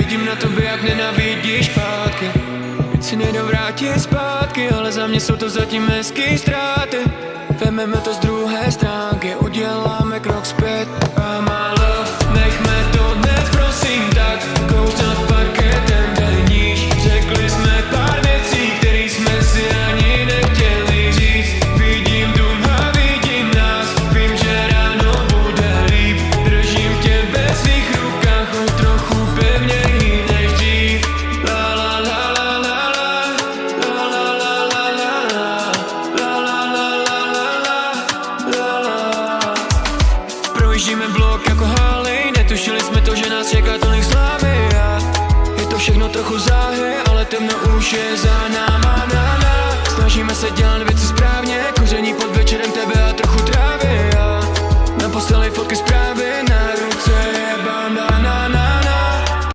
Vidím na tobě, jak nenavidíš pátky. Teď si nejdou vrátit zpátky, ale za mě jsou to zatím hezký ztráty. Vememe to z druhé stránky, uděláme krok zpět a málo. Nechme to dnes, prosím, tak kouř nad parketem, dej níž. Řekli jsme pár věcí, který jsme si ani nechtěli říct. Vidím dům a vidím nás, vím, že ráno bude líp. Držím tě ve svých rukách, o trochu pevněji než dřív. La la la la la la, la la la la la la, la la la la la la. Projíždíme blok jako haly, netušili jsme to, že nás čeká tolik slávy. Je to všechno trochu záhy, ale temno už je záhy.